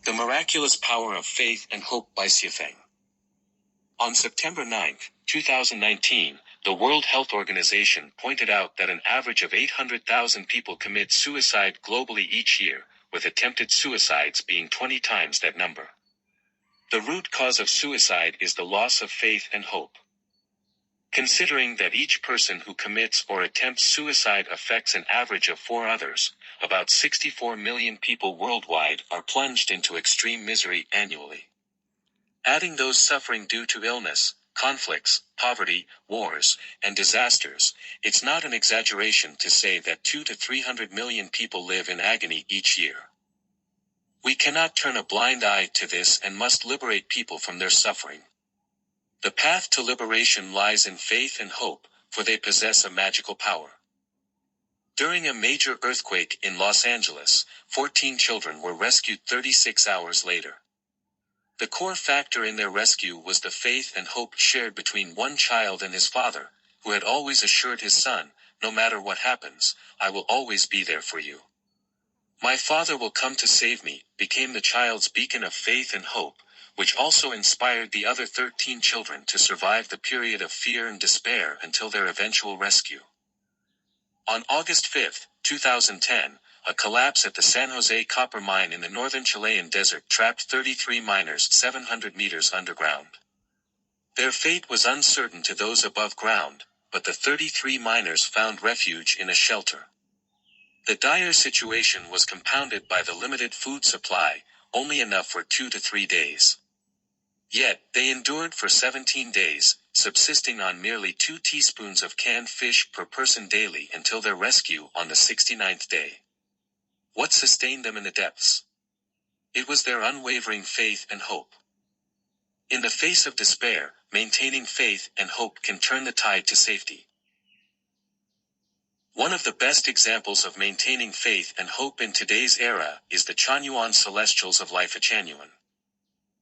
The Miraculous Power of Faith and Hope by Xuefeng. On September 9, 2019, the World Health Organization pointed out that an average of 800,000 people commit suicide globally each year, with attempted suicides being 20 times that number. The root cause of suicide is the loss of faith and hope. Considering that each person who commits or attempts suicide affects an average of 4 others, about 64 million people worldwide are plunged into extreme misery annually. Adding those suffering due to illness, conflicts, poverty, wars, and disasters, it's not an exaggeration to say that 200 to 300 million people live in agony each year. We cannot turn a blind eye to this and must liberate people from their suffering. The path to liberation lies in faith and hope, for they possess a magical power. During a major earthquake in Los Angeles, 14 children were rescued 36 hours later. The core factor in their rescue was the faith and hope shared between one child and his father, who had always assured his son, "No matter what happens, I will always be there for you. My father will come to save me," became the child's beacon of faith and hope, which also inspired the other 13 children to survive the period of fear and despair until their eventual rescue. On August 5, 2010, a collapse at the San Jose copper mine in the northern Chilean desert trapped 33 miners 700 meters underground. Their fate was uncertain to those above ground, but the 33 miners found refuge in a shelter. The dire situation was compounded by the limited food supply, only enough for 2 to 3 days. Yet, they endured for 17 days, subsisting on merely 2 teaspoons of canned fish per person daily until their rescue on the 69th day. What sustained them in the depths? It was their unwavering faith and hope. In the face of despair, maintaining faith and hope can turn the tide to safety. One of the best examples of maintaining faith and hope in today's era is the Chanyuan celestials of Lifechanyuan.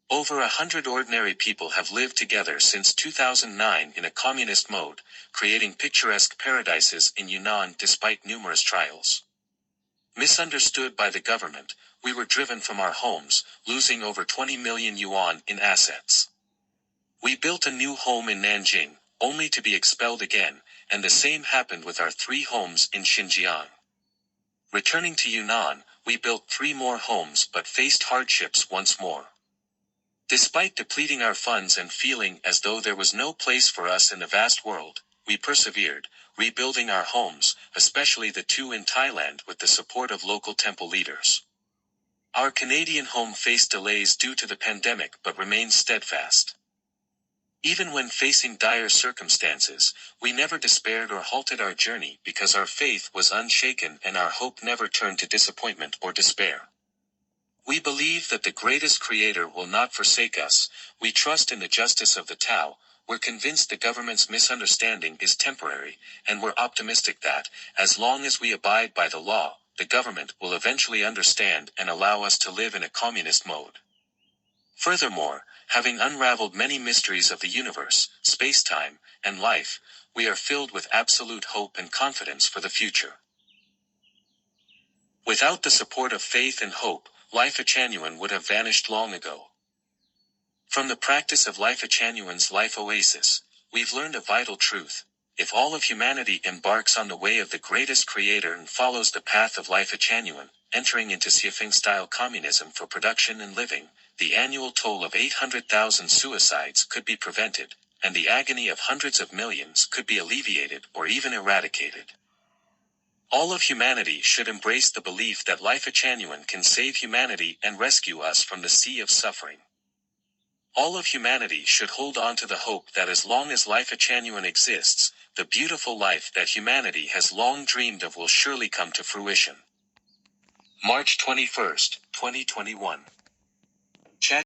Over 100 ordinary people have lived together since 2009 in a communist mode, creating picturesque paradises in Yunnan despite numerous trials. Misunderstood by the government, we were driven from our homes, losing over 20 million yuan in assets. We built a new home in Nanjing, only to be expelled again, and the same happened with our 3 homes in Xinjiang. Returning to Yunnan, we built 3 more homes but faced hardships once more. Despite depleting our funds and feeling as though there was no place for us in the vast world, we persevered, rebuilding our homes, especially the 2 in Thailand with the support of local temple leaders. Our Canadian home faced delays due to the pandemic but remained steadfast. Even when facing dire circumstances, we never despaired or halted our journey because our faith was unshaken and our hope never turned to disappointment or despair. We believe that the greatest creator will not forsake us, we trust in the justice of the Tao, we're convinced the government's misunderstanding is temporary, and we're optimistic that, as long as we abide by the law, the government will eventually understand and allow us to live in a communist mode. Furthermore, having unraveled many mysteries of the universe, space-time, and life, we are filled with absolute hope and confidence for the future. Without the support of faith and hope, Lifechanyuan would have vanished long ago. From the practice of Lifechanyuan's life oasis, we've learned a vital truth. If all of humanity embarks on the way of the greatest creator and follows the path of Lifechanyuan, entering into Xuefeng-style communism for production and living, the annual toll of 800,000 suicides could be prevented, and the agony of hundreds of millions could be alleviated or even eradicated. All of humanity should embrace the belief that Lifechanyuan can save humanity and rescue us from the sea of suffering. All of humanity should hold on to the hope that as long as Lifechanyuan exists, the beautiful life that humanity has long dreamed of will surely come to fruition. March 21, 2021.